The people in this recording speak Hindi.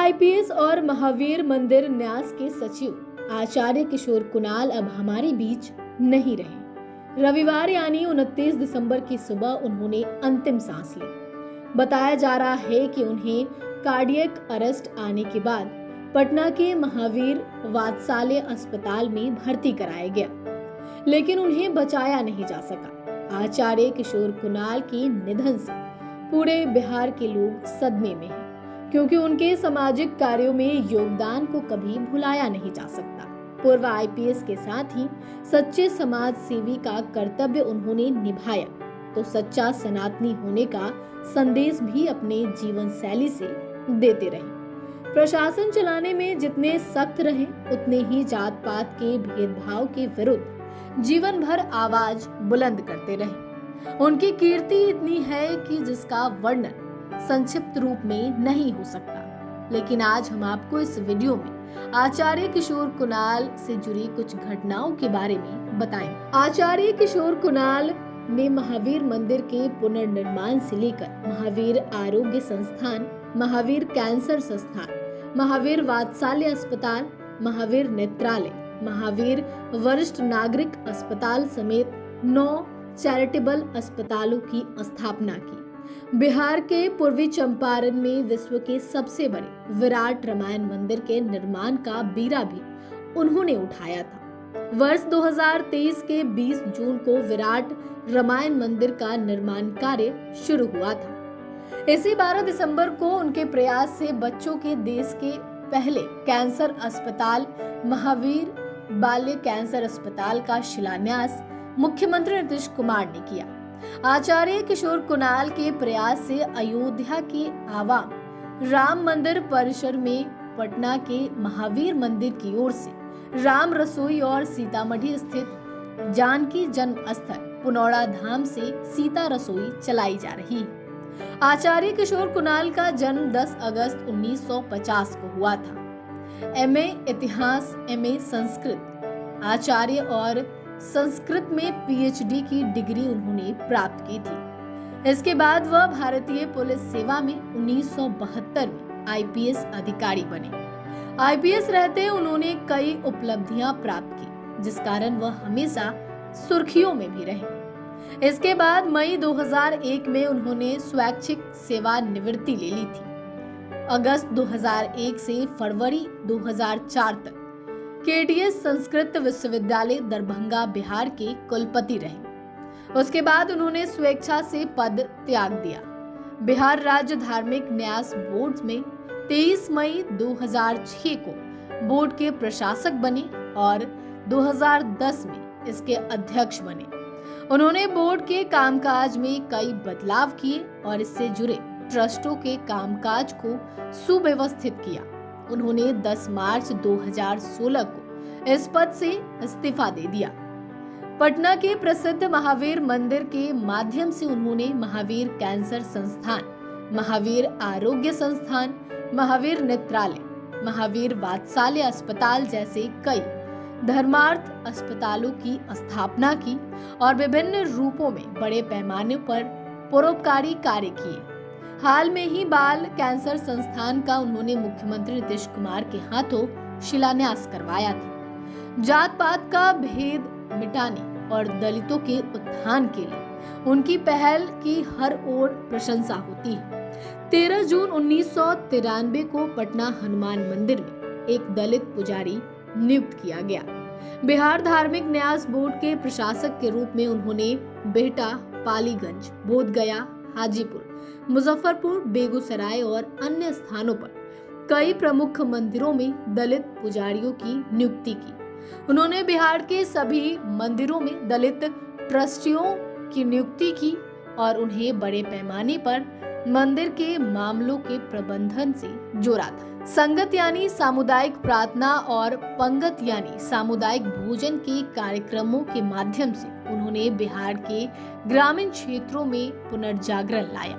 आईपीएस और महावीर मंदिर न्यास के सचिव आचार्य किशोर कुणाल अब हमारे बीच नहीं रहे। रविवार यानी 29 दिसंबर की सुबह उन्होंने अंतिम सांस ली। बताया जा रहा है कि उन्हें कार्डियक अरेस्ट आने के बाद पटना के महावीर वात्सल्य अस्पताल में भर्ती कराया गया, लेकिन उन्हें बचाया नहीं जा सका। आचार्य किशोर कुणाल के निधन से पूरे बिहार के लोग सदमे में हैं, क्योंकि उनके सामाजिक कार्यों में योगदान को कभी भुलाया नहीं जा सकता। पूर्व आईपीएस के साथ ही सच्चे समाज सेवी का कर्तव्य उन्होंने निभाया, तो सच्चा सनातनी होने का संदेश भी अपने जीवन शैली से देते रहे। प्रशासन चलाने में जितने सख्त रहे, उतने ही जात पात के भेदभाव के विरुद्ध जीवन भर आवाज बुलंद करते रहे। उनकी कीर्ति इतनी है कि जिसका वर्णन संक्षिप्त रूप में नहीं हो सकता। लेकिन आज हम आपको इस वीडियो में आचार्य किशोर कुणाल से जुड़ी कुछ घटनाओं के बारे में बताएंगे। आचार्य किशोर कुणाल ने महावीर मंदिर के पुनर्निर्माण से लेकर महावीर आरोग्य संस्थान, महावीर कैंसर संस्थान, महावीर वात्सल्य अस्पताल, महावीर नेत्रालय, महावीर वरिष्ठ नागरिक अस्पताल समेत 9 चैरिटेबल अस्पतालों की स्थापना की। बिहार के पूर्वी चंपारण में विश्व के सबसे बड़े विराट रामायण मंदिर के निर्माण का बीड़ा भी उन्होंने उठाया था। वर्ष 2023 के 20 जून को विराट रामायण मंदिर का निर्माण कार्य शुरू हुआ था। इसी 12 दिसंबर को उनके प्रयास से बच्चों के देश के पहले कैंसर अस्पताल महावीर बाल्य कैंसर अस्पताल का शिलान्यास मुख्यमंत्री नीतीश कुमार ने किया। आचार्य किशोर कुणाल के प्रयास से अयोध्या के आवाम राम मंदिर परिसर में पटना के महावीर मंदिर की ओर से राम रसोई और सीतामढ़ी स्थित जानकी जन्म स्थल पुनौड़ा धाम से सीता रसोई चलाई जा रही है। आचार्य किशोर कुणाल का जन्म 10 अगस्त 1950 को हुआ था। एमए इतिहास, एमए संस्कृत, आचार्य और संस्कृत में पीएचडी की डिग्री उन्होंने प्राप्त की थी। इसके बाद वह भारतीय पुलिस सेवा में 1972 में आईपीएस अधिकारी बने। आईपीएस रहते उन्होंने कई उपलब्धियां प्राप्त की, जिस कारण वह हमेशा सुर्खियों में भी रहे। इसके बाद मई 2001 में उन्होंने स्वैच्छिक सेवानिवृत्ति ले ली थी। अगस्त 2001 से फरवरी 2004 तक केटीएस संस्कृत विश्वविद्यालय दरभंगा बिहार के कुलपति रहे। उसके बाद उन्होंने स्वेच्छा से पद त्याग दिया। बिहार राज्य धार्मिक न्यास बोर्ड में 23 मई 2006 को बोर्ड के प्रशासक बने और 2010 में इसके अध्यक्ष बने। उन्होंने बोर्ड के कामकाज में कई बदलाव किए और इससे जुड़े ट्रस्टों के कामकाज को सुव्यवस्थित किया। उन्होंने 10 मार्च 2016 को इस पद से इस्तीफा दे दिया। पटना के प्रसिद्ध महावीर मंदिर के माध्यम से उन्होंने महावीर कैंसर संस्थान, महावीर आरोग्य संस्थान, महावीर नेत्रालय, महावीर वात्सल्य अस्पताल जैसे कई धर्मार्थ अस्पतालों की स्थापना की और विभिन्न रूपों में बड़े पैमाने पर परोपकारी कार्य किए। हाल में ही बाल कैंसर संस्थान का उन्होंने मुख्यमंत्री नीतीश कुमार के हाथों शिलान्यास करवाया था। जात पात का भेद मिटाने और दलितों के उत्थान के लिए उनकी पहल की हर ओर प्रशंसा होती है। 13 जून 1993 को पटना हनुमान मंदिर में एक दलित पुजारी नियुक्त किया गया। बिहार धार्मिक न्यास बोर्ड के प्रशासक के रूप में उन्होंने बेहटा, पालीगंज, बोधगया, हाजीपुर, मुजफ्फरपुर, बेगूसराय और अन्य स्थानों पर कई प्रमुख मंदिरों में दलित पुजारियों की नियुक्ति की। उन्होंने बिहार के सभी मंदिरों में दलित ट्रस्टियों की नियुक्ति की और उन्हें बड़े पैमाने पर मंदिर के मामलों के प्रबंधन से जोड़ा था। संगत यानी सामुदायिक प्रार्थना और पंगत यानी सामुदायिक भोजन के कार्यक्रमों के माध्यम से उन्होंने बिहार के ग्रामीण क्षेत्रों में पुनर्जागरण लाया।